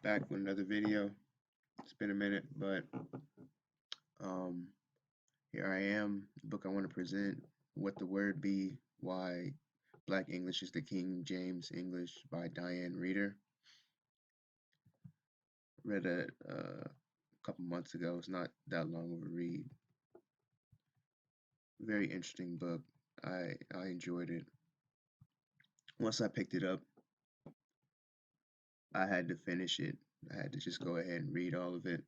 Back with another video. It's been a minute, but um, here I am. The book I want to present, What the Word Be, Why Black English is the King James English by Diane Reader. Read it a couple months ago. It's not that long of a read. Very interesting book. I enjoyed it. Once I picked it up, I had to finish it. I had to just go ahead and read all of it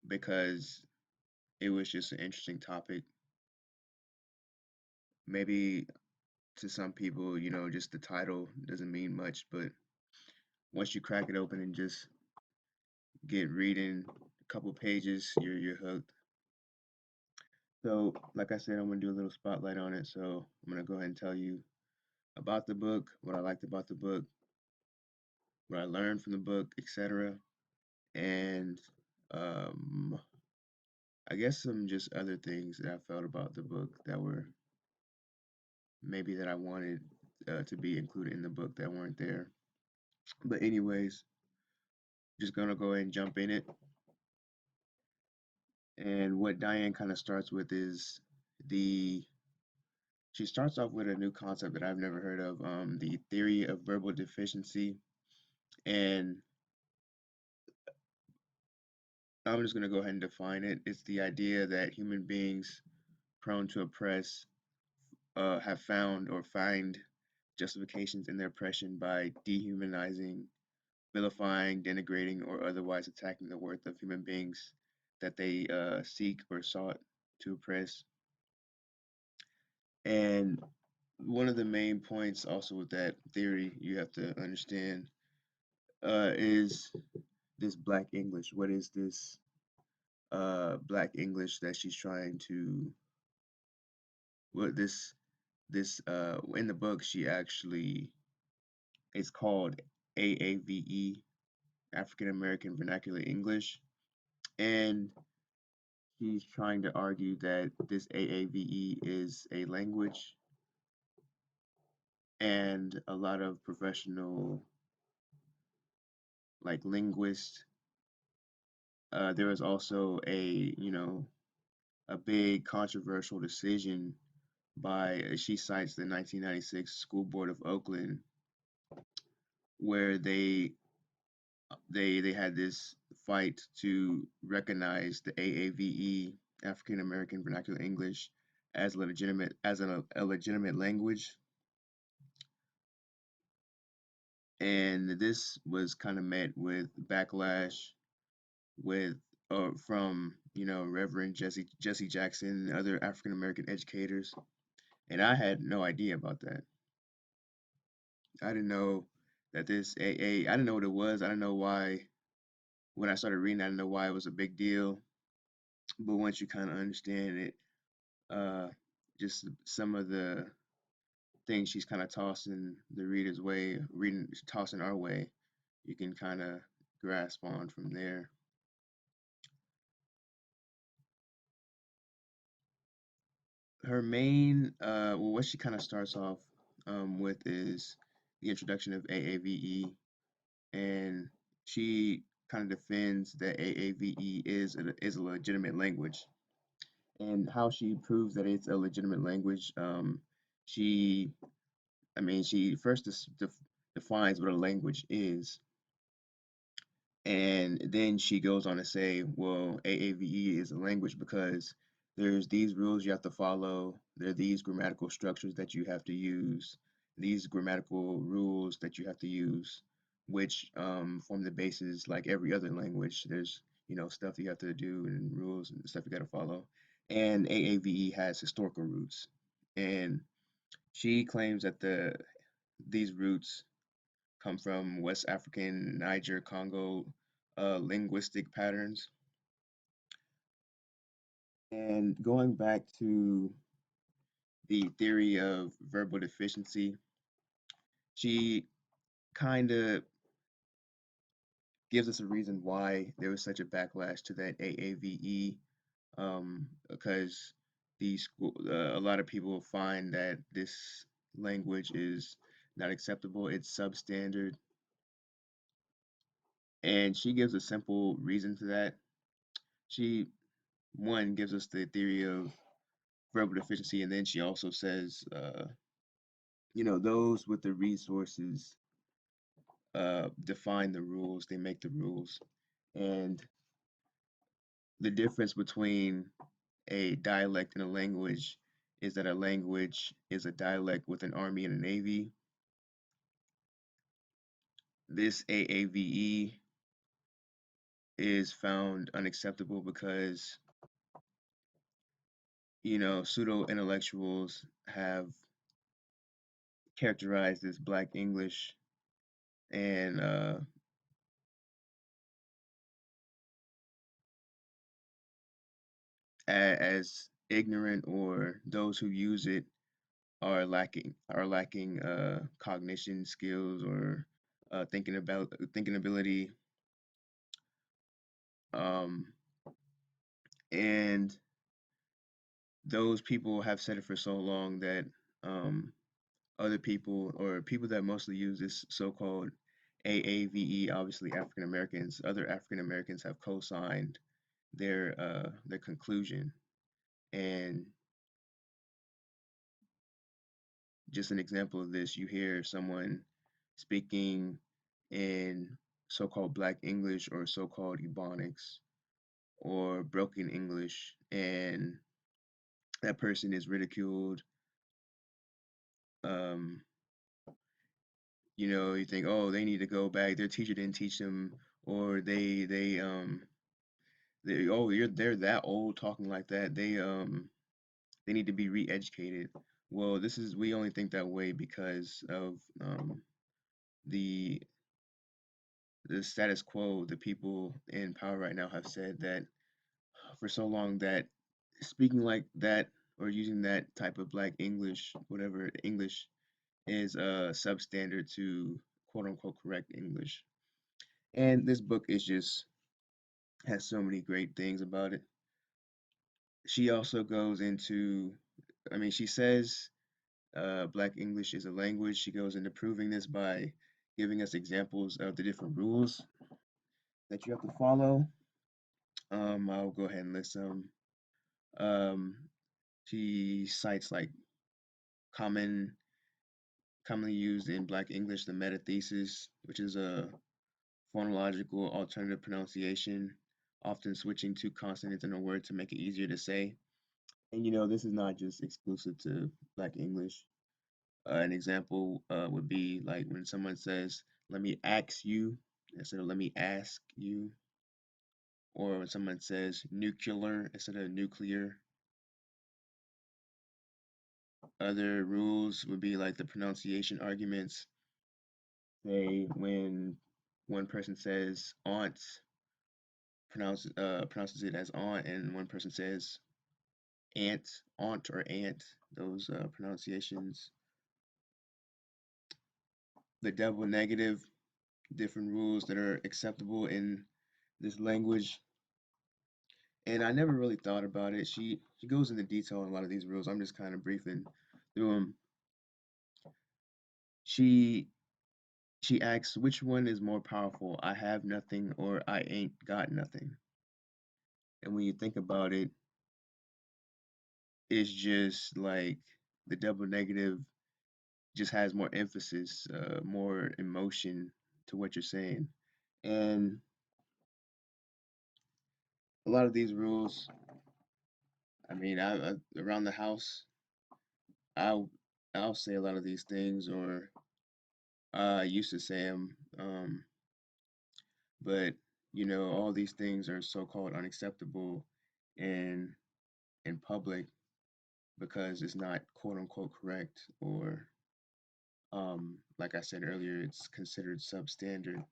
because it was just an interesting topic. Maybe to some people, just the title doesn't mean much, but once you crack it open and just get reading a couple pages, you're hooked. So, like I said, I'm gonna do a little spotlight on it. So I'm gonna go ahead and tell you about the book, what I liked about the book, what I learned from the book, etc. And um, I guess some just other things that I felt about the book that were maybe that I wanted to be included in the book that weren't there. But anyways, just gonna go ahead and jump in it. And what Diane kind of starts with is the she starts off with a new concept that I've never heard of, the theory of verbal deficiency. And I'm just going to go ahead and define it. It's the idea that human beings prone to oppress have found or find justifications in their oppression by dehumanizing, vilifying, denigrating, or otherwise attacking the worth of human beings that they seek or sought to oppress. And one of the main points also with that theory you have to understand is this Black English. What is this Black English that she's trying to what this in the book she actually it's called AAVE, African American Vernacular English, and she's trying to argue that this AAVE is a language, and a lot of professional like linguists. There was also a big controversial decision by she cites the 1996 School Board of Oakland where they had this fight to recognize the AAVE, African American Vernacular English, as a legitimate language. And this was kind of met with backlash with from Reverend Jesse Jackson and other African American educators, and I had no idea about that. I didn't know that this AA. I didn't know what it was. I didn't know why. When I started reading, I didn't know why it was a big deal. But once you kind of understand it, uh, just some of the things she's kind of tossing the reader's way, tossing our way, you can kind of grasp on from there. Her main, well, what she kind of starts off with is the introduction of AAVE, and she kind of defends that AAVE is a legitimate language, and how she proves that it's a legitimate language. She, I mean, she first defines what a language is, and then she goes on to say, well, AAVE is a language because there's these rules you have to follow. There are these grammatical structures that you have to use, these grammatical rules that you have to use, which form the basis like every other language. There's, stuff you have to do and rules and stuff you got to follow. And AAVE has historical roots. And she claims that these roots come from West African, Niger, Congo linguistic patterns. And going back to the theory of verbal deficiency, she kind of gives us a reason why there was such a backlash to that AAVE, because a lot of people find that this language is not acceptable. It's substandard, And she gives a simple reason to that. She, one, gives us the theory of verbal deficiency, and then she also says, those with the resources define the rules, they make the rules. And the difference between a dialect and a language is that a language is a dialect with an army and a navy. This AAVE is found unacceptable because, pseudo intellectuals have characterized this Black English and as ignorant, or those who use it are lacking cognition skills or thinking ability, um, and those people have said it for so long that um, other people, or people that mostly use this so-called AAVE, obviously African Americans, other African Americans have co-signed their conclusion. And just an example of this, you hear someone speaking in so-called Black English or so-called Ebonics or broken English, and that person is ridiculed. Um, you think, oh, they need to go back. Their teacher didn't teach them, or they're that old talking like that. They need to be re-educated. Well, we only think that way because of the the status quo. The people in power right now have said that for so long that speaking like that or using that type of Black English, whatever English, is substandard to quote unquote correct English. And this book is just has so many great things about it. She also goes into, I mean, she says Black English is a language. She goes into proving this by giving us examples of the different rules that you have to follow. I'll go ahead and list some. Um, she cites like common, commonly used in Black English, the meta thesis, which is a phonological alternative pronunciation, often switching two consonants in a word to make it easier to say. And this is not just exclusive to Black English. An example would be like when someone says, let me ask you, instead of let me ask you. Or when someone says nuclear instead of nuclear. Other rules would be like the pronunciation arguments. Say when one person says aunt, pronounces it as aunt, and one person says aunt or aunt. Those pronunciations. The double negative, different rules that are acceptable in this language. And I never really thought about it. She goes into detail on a lot of these rules. I'm just kind of briefing through them. She she asks, which one is more powerful? I have nothing or I ain't got nothing. And when you think about it, it's just like the double negative just has more emphasis, more emotion to what you're saying. And a lot of these rules, I mean, around the house, I'll I'll say a lot of these things, or I used to say them, but all these things are so-called unacceptable in public because it's not quote unquote correct, or like I said earlier, it's considered substandard,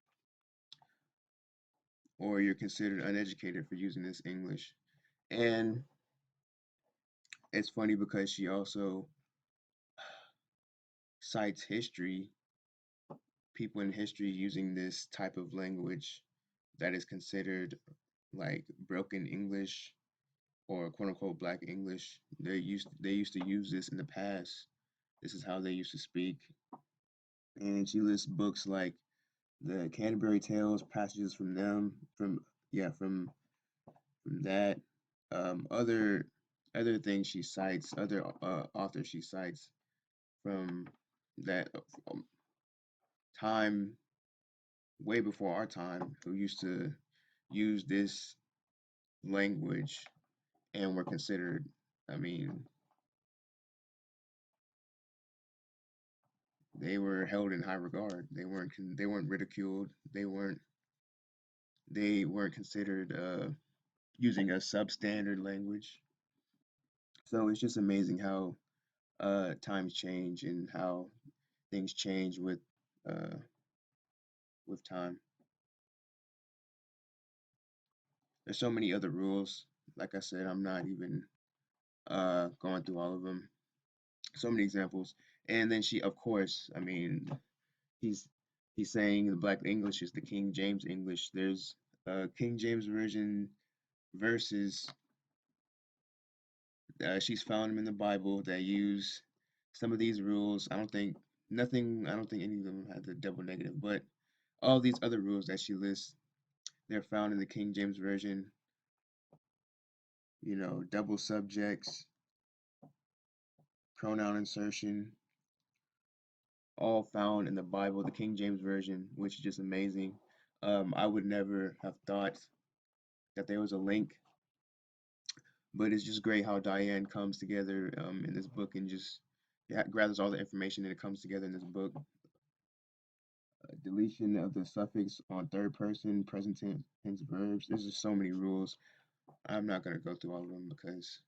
or you're considered uneducated for using this English. And it's funny because she also cites history, people in history using this type of language that is considered like broken English or quote unquote Black English. They used to use this in the past. This is how they used to speak. And she lists books like the Canterbury Tales, passages from them, from yeah, from that, other things she cites, other authors she cites from that time way before our time who used to use this language and were considered, I mean, they were held in high regard. They weren't ridiculed. They weren't considered using a substandard language. So it's just amazing how times change and how things change uh, with time. There's so many other rules. Like I said, I'm not even going through all of them. So many examples. And then she, of course, I mean, he's he's saying the Black English is the King James English. There's King James version verses. She's found them in the Bible that use some of these rules. I don't think nothing. I don't think any of them had the double negative, but all these other rules that she lists, they're found in the King James version. You know, double subjects, pronoun insertion, all found in the Bible, the King James version, which is just amazing. I would never have thought that there was a link, but it's just great how Diane comes together in this book and just gathers all the information and it comes together in this book. Deletion of the suffix on third person, present tense verbs. There's just so many rules. I'm not going to go through all of them because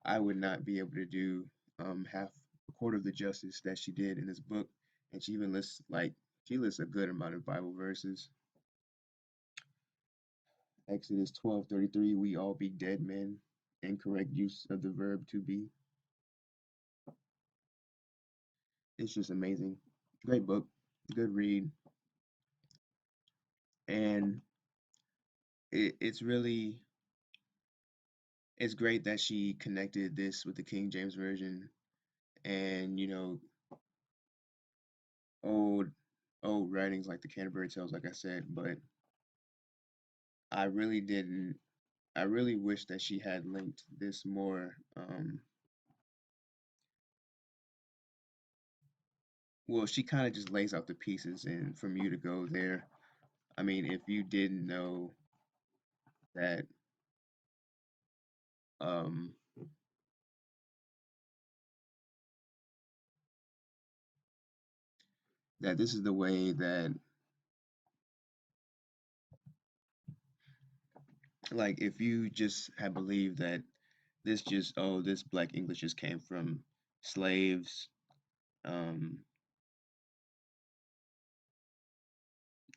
I would not be able to do half a quarter of the justice that she did in this book. And she even lists she lists a good amount of Bible verses. Exodus 12:33, we all be dead men. Incorrect use of the verb to be. It's just amazing. Great book, good read, and it's really it's great that she connected this with the King James version and old old writings like the Canterbury Tales, like I said. But I really didn't. I really wish that she had linked this more. Well, she kind of just lays out the pieces, and from you to go there. I mean, if you didn't know that um, that this is the way that, like, if you just had believed that this Black English just came from slaves, um,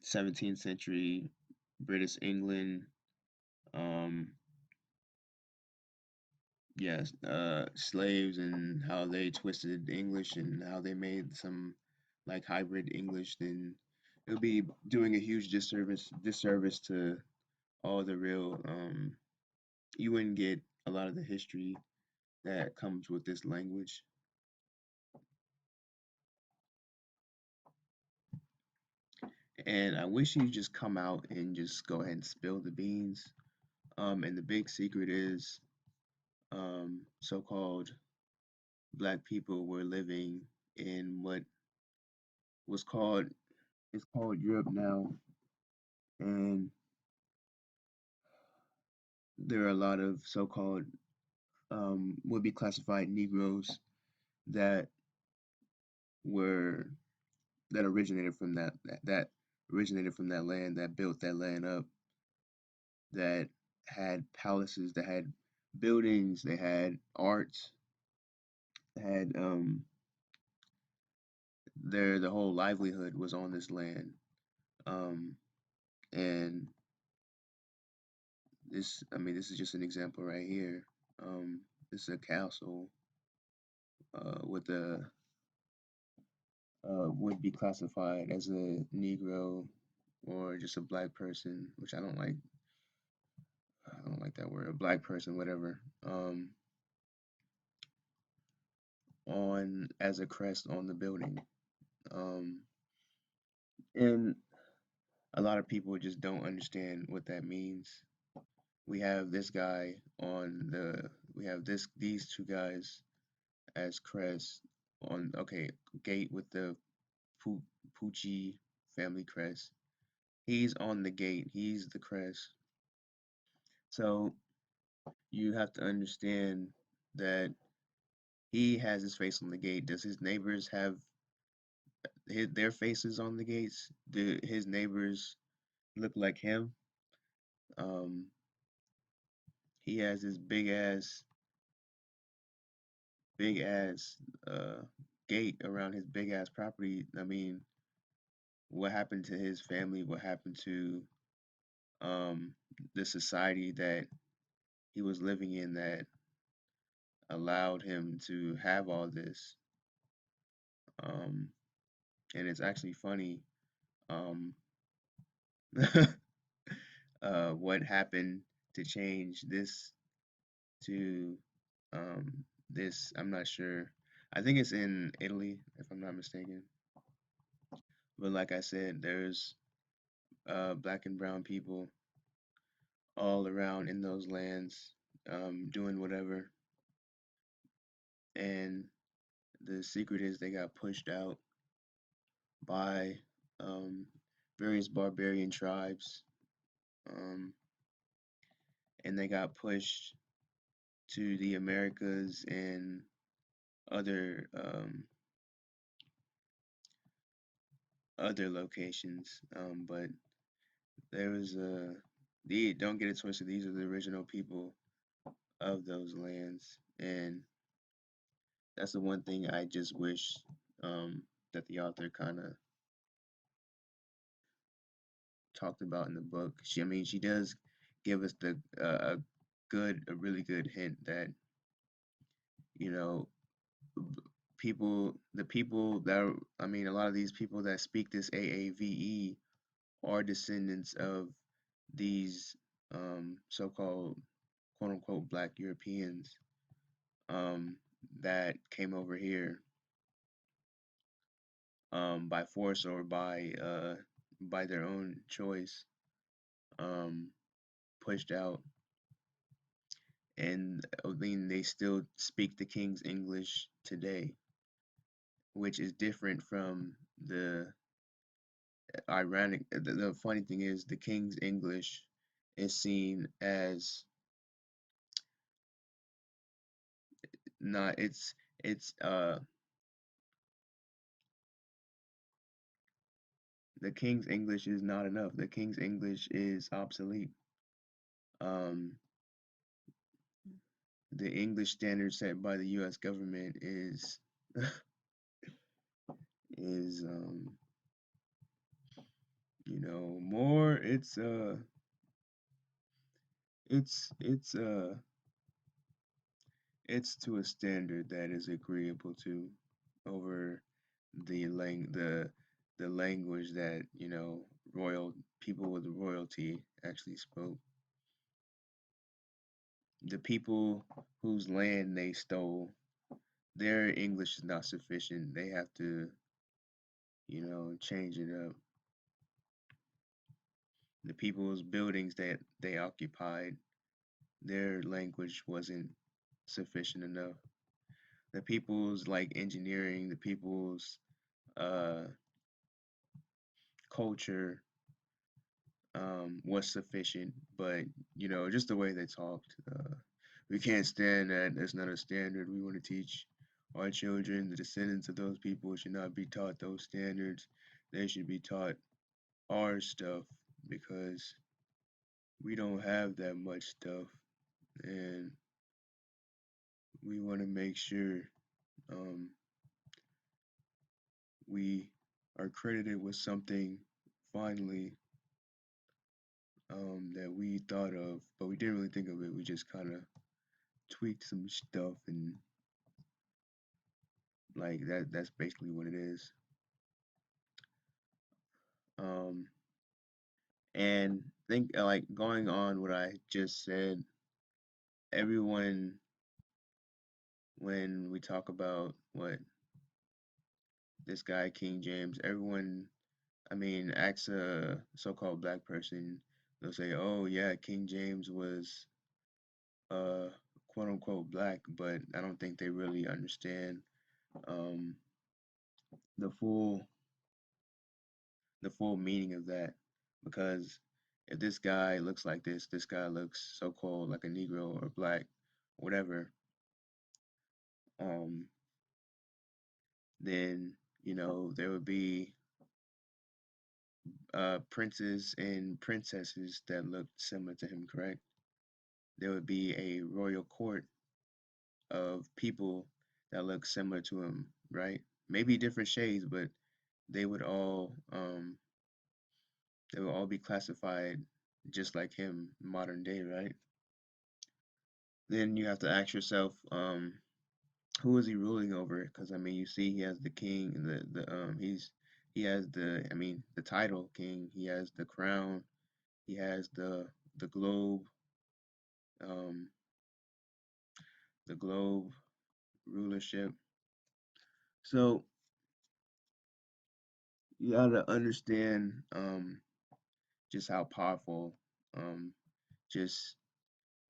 17th century British England, um, yes, slaves and how they twisted English and how they made some like hybrid English, then it would be doing a huge disservice to all the real you wouldn't get a lot of the history that comes with this language. And I wish you just come out and just go ahead and spill the beans. And the big secret is so-called black people were living in what was called it's called Europe now, and there are a lot of so-called would be classified Negroes that were that originated from that originated from that land, that built that land up, that had palaces, that had buildings, they had arts, had the whole livelihood was on this land. Um, and this is just an example right here. This is a castle with a would be classified as a Negro or just a black person, which I don't like. I don't like that word, a black person, whatever. On as a crest on the building. Um, And a lot of people just don't understand what that means. We have this guy on the we have these two guys as crest on okay gate with the Pu- Pucci family crest. He's on the gate. He's the crest. So you have to understand that he has his face on the gate. Does his neighbors have their faces on the gates? Do his neighbors look like him? Um, he has this big ass uh gate around his big ass property. I mean, what happened to his family? What happened to um the society that he was living in that allowed him to have all this? Um, and it's actually funny. Um, what happened to change this to this? I'm not sure. I think it's in Italy, if I'm not mistaken. But like I said, there's black and brown people all around in those lands doing whatever. And the secret is they got pushed out by um, various barbarian tribes, um, and they got pushed to the Americas and other locations. But there was the don't get it twisted. These are the original people of those lands, and that's the one thing I just wish that the author kind of talked about in the book. I mean, she does give us a really good hint that you know the people that I mean, a lot of these people that speak this AAVE are descendants of these so-called quote unquote black Europeans um, that came over here by force or by their own choice, um, pushed out, and I mean they still speak the King's English today, which is different from the ironic. The funny thing is the King's English is seen as not it's the King's English is not enough. The King's English is obsolete. Um, the English standard set by the U.S. government is more. It's it's to a standard that is agreeable to over the language that royal people with royalty actually spoke. The people whose land they stole, their English is not sufficient. They have to, change it up. The people's buildings that they occupied, their language wasn't sufficient enough. The people's like engineering, the people's uh, culture was sufficient, but just the way they talked, we can't stand that. That's not a standard. We want to teach our children, the descendants of those people, should not be taught those standards. They should be taught our stuff because we don't have that much stuff, and we want to make sure um, we are credited with something finally that we thought of, but we didn't really think of it. We just kind of tweaked some stuff and like that's basically what it is. Um, and think like going on what I just said, everyone when we talk about what this guy King James, everyone I mean, ask a so-called black person, they'll say, "Oh yeah, King James was uh quote unquote black," but I don't think they really understand um the full meaning of that, because if this guy looks like this guy looks so-called like a Negro or black, whatever, um, then there would be princes and princesses that looked similar to him, correct? There would be a royal court of people that look similar to him, right? Maybe different shades, but they would all um they would all be classified just like him modern day, right? Then you have to ask yourself, who is he ruling over? Because I mean, you see, he has the king, he has the title king. He has the crown. He has the globe, um, the globe rulership. So you gotta understand just how powerful um just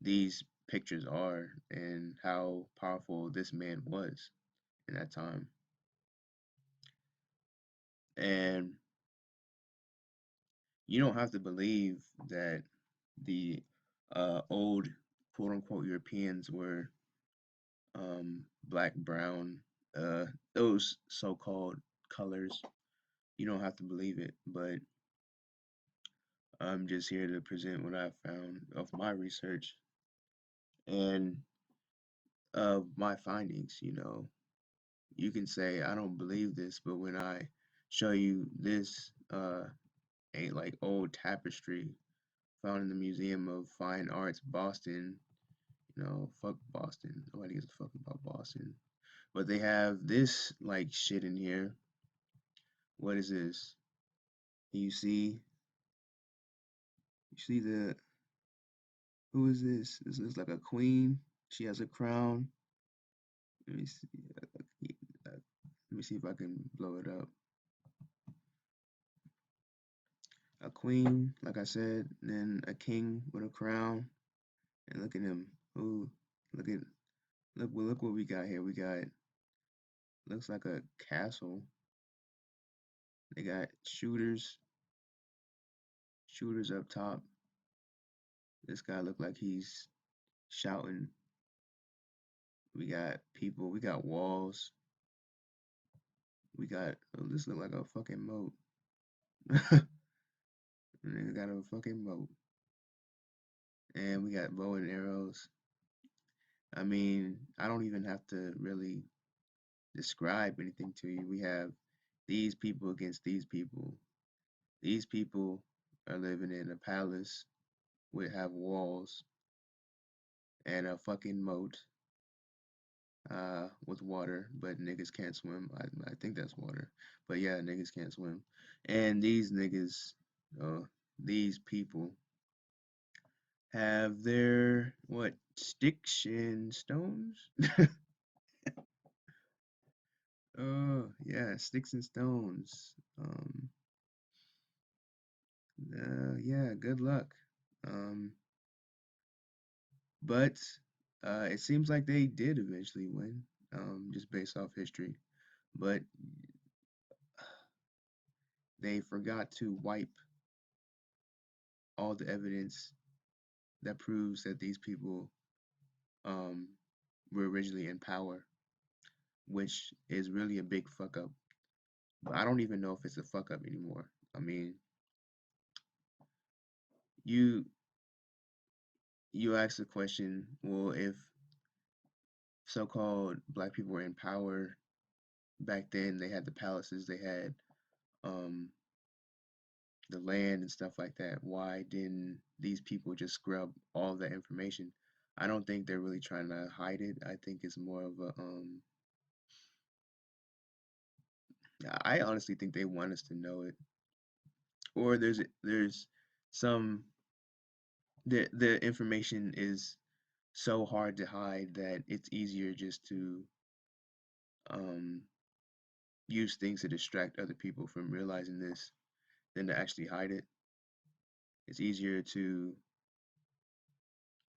these pictures are, and how powerful this man was in that time. And you don't have to believe that the old quote unquote Europeans were black, brown, those so called colors. You don't have to believe it, but I'm just here to present what I found of my research and of my findings. You can say, I don't believe this, but when I show you this, a like old tapestry found in the Museum of Fine Arts, Boston. Fuck Boston. Nobody gives a fuck about Boston. But they have this like shit in here. What is this? You see, you see the who is this? This is like a queen. She has a crown. Let me see. Let me see if I can blow it up. A queen, like I said, and then a king with a crown. And look at him. Ooh, look at look what we got here. We got looks like a castle. They got shooters up top. This guy look like he's shouting. We got people. We got walls. We got this look like a fucking moat. Nigga got a fucking moat. And we got bow and arrows. I mean, I don't even have to really describe anything to you. We have these people against these people. These people are living in a palace with have walls and a fucking moat with water, but niggas can't swim. I think that's water. But yeah, niggas can't swim. And uh, these people have their what sticks and stones? Oh yeah, sticks and stones. Yeah, good luck. Um, but it seems like they did eventually win, just based off history. But they forgot to wipe all the evidence that proves that these people um, were originally in power, which is really a big fuck up. But I don't even know if it's a fuck up anymore. I mean, you you ask the question, well, if so-called black people were in power back then, they had the palaces, they had um, the land and stuff like that. Why didn't these people just scrub all that information? I don't think they're really trying to hide it. I think it's more of a I honestly think they want us to know it. Or there's some the information is so hard to hide that it's easier just to um use things to distract other people from realizing this. than to actually hide it. It's easier to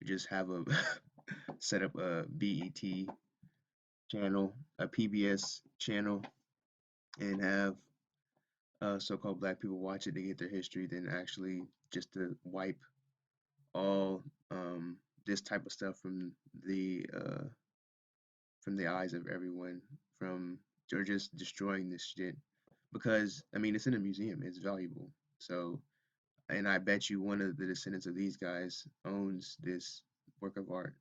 just have a set up a BET channel, a PBS channel, and have so-called black people watch it to get their history than actually just to wipe all this type of stuff from the eyes of everyone from or just destroying this shit because I mean it's in a museum, it's valuable. So and I bet you one of the descendants of these guys owns this work of art.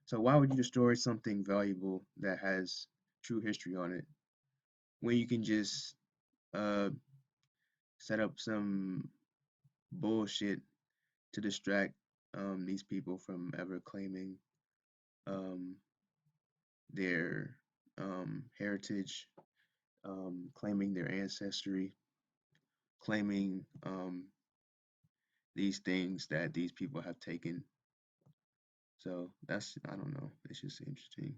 So why would you destroy something valuable that has true history on it when you can just uh, set up some bullshit to distract these people from ever claiming um, their heritage, claiming their ancestry, claiming these things that these people have taken. So that's I don't know. It's just interesting.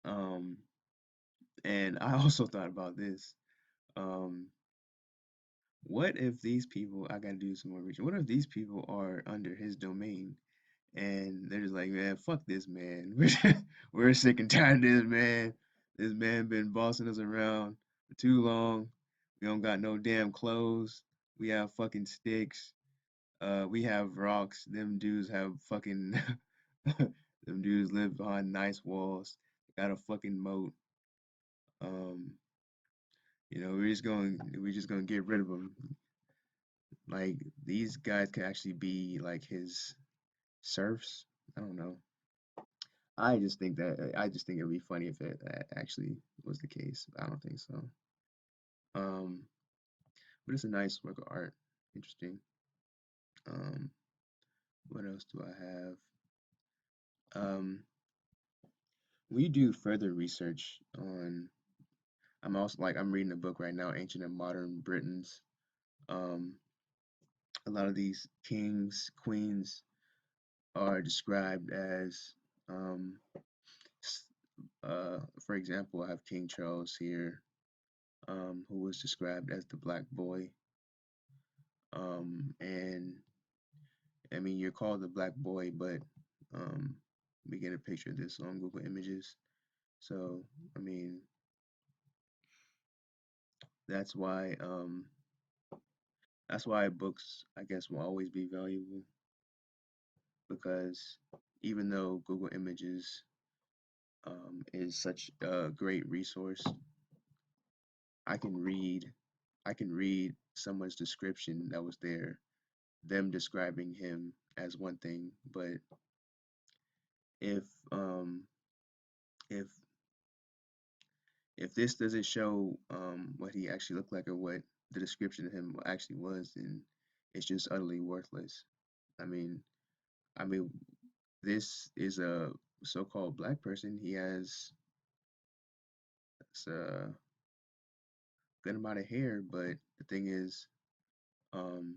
Um, and I also thought about this. Um, what if these people? I gotta do some more research. What if these people are under his domain and they're just like, man, fuck this man. We're sick and tired of this man. This man been bossing us around for too long. We don't got no damn clothes. We have fucking sticks. We have rocks. Them dudes have fucking them dudes live behind nice walls. Got a fucking moat. Um, we're just gonna get rid of them. Like these guys could actually be like his serfs. I don't know. I just think it'd be funny if it actually was the case. I don't think so. Um, but it's a nice work of art. Interesting. Um, what else do I have? Um, we do further research on. I'm reading a book right now, Ancient and Modern Britons. Um, a lot of these kings, queens are described as, um, for example, I have King Charles here, who was described as the Black Boy. And I mean, you're called the Black Boy, but um, we get a picture of this on Google Images. So, I mean, that's why um, that's why books, I guess, will always be valuable because even though Google Images is such a great resource, I can read I can read someone's description that was there, them describing him as one thing, but if um, if if this doesn't show what he actually looked like or what the description of him actually was, then it's just utterly worthless. I mean, I mean, this is a so-called black person. He has a good amount of hair, but the thing is, um,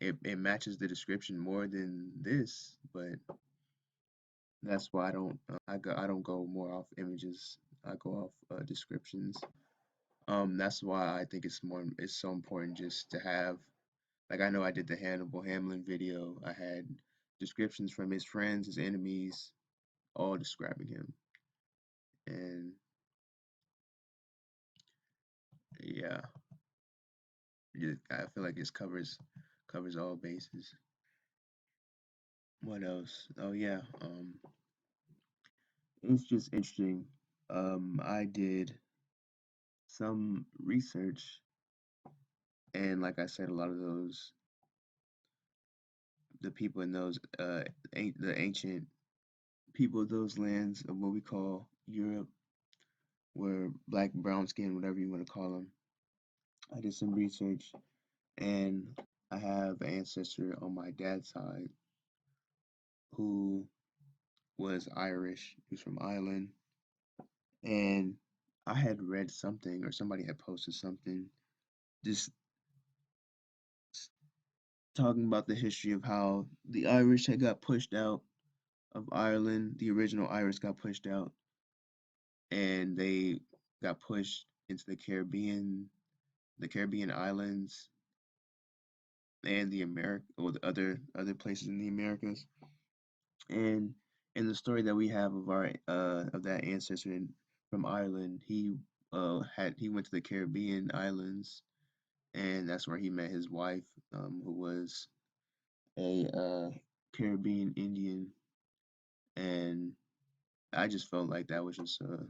it matches the description more than this. But that's why I don't go more off images. I go off descriptions. That's why I think it's so important just to have like I know I did the Hannibal Hamlin video. I had descriptions from his friends, his enemies, all describing him. And yeah, I feel like this covers all bases. What else? Oh yeah, it's just interesting. I did some research, and like I said, a lot of the people in those the ancient people of those lands of what we call Europe were black, brown skin, whatever you want to call them. I did some research, and I have an ancestor on my dad's side who was Irish. He's from Ireland, and I had read something, or somebody had posted something, just talking about the history of how the Irish had got pushed out of Ireland. The original Irish got pushed out, and they got pushed into the Caribbean islands, and the America or the other places in the Americas. And in the story that we have of our of that ancestor from Ireland, he went to the Caribbean islands, and that's where he met his wife, who was a Caribbean Indian. And I just felt like that was just a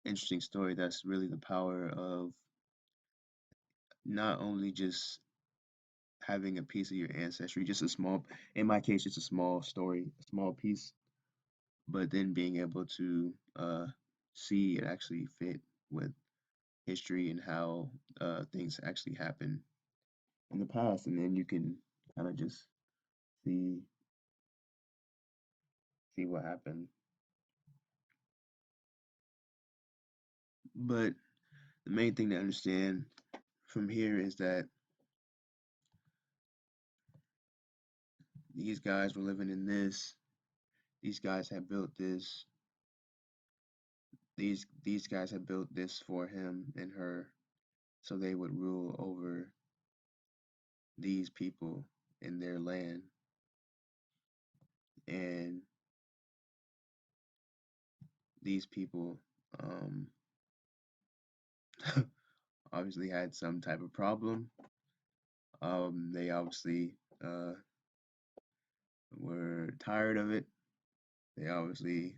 interesting story. That's really the power of not only just having a piece of your ancestry, just a small, in my case, just a small story, a small piece, but then being able to see it actually fit with history and how things actually happen in the past, and then you can kind of just see see what happened. But the main thing to understand from here is that these guys were living in this. These guys had built this. These guys had built this for him and her, so they would rule over these people in their land. And these people um, obviously had some type of problem. They obviously were tired of it. They obviously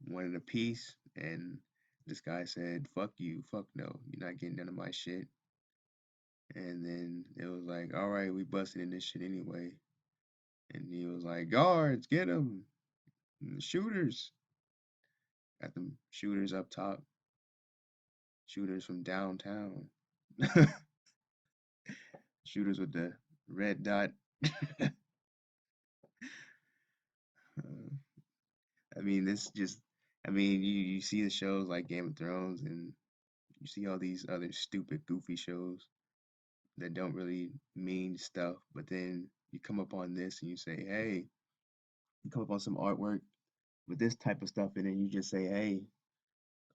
wanted a peace, and this guy said, "Fuck you, fuck no, you're not getting none of my shit." And then it was like, "All right, we busted in this shit anyway." And he was like, "Guards, get them! Shooters!" Got them shooters up top, shooters from downtown, shooters with the red dot. Uh, I mean, this just, I mean, you see the shows like Game of Thrones, and you see all these other stupid, goofy shows that don't really mean stuff, but then you come up on this and you say, hey, you come up on some artwork with this type of stuff, and then you just say,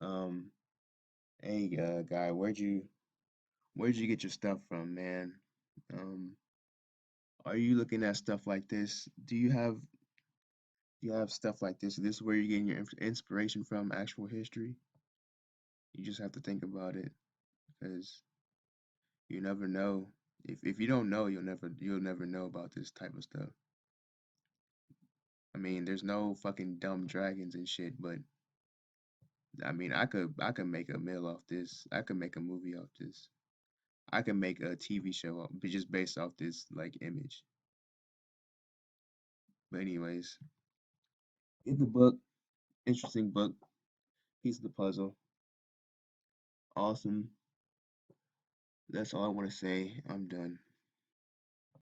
um, hey, guy, where'd you get your stuff from, man? Um, are you looking at stuff like this? Do you have stuff like this? Is this where you're getting your inspiration from? Actual history? You just have to think about it, because you never know. If you don't know, you'll never know about this type of stuff. I mean, there's no fucking dumb dragons and shit, but I mean, I could make a meal off this. I could make a movie off this. I could make a TV show just based off this like image. But anyways, get the book. Interesting book. Piece of the puzzle. Awesome. That's all I want to say. I'm done.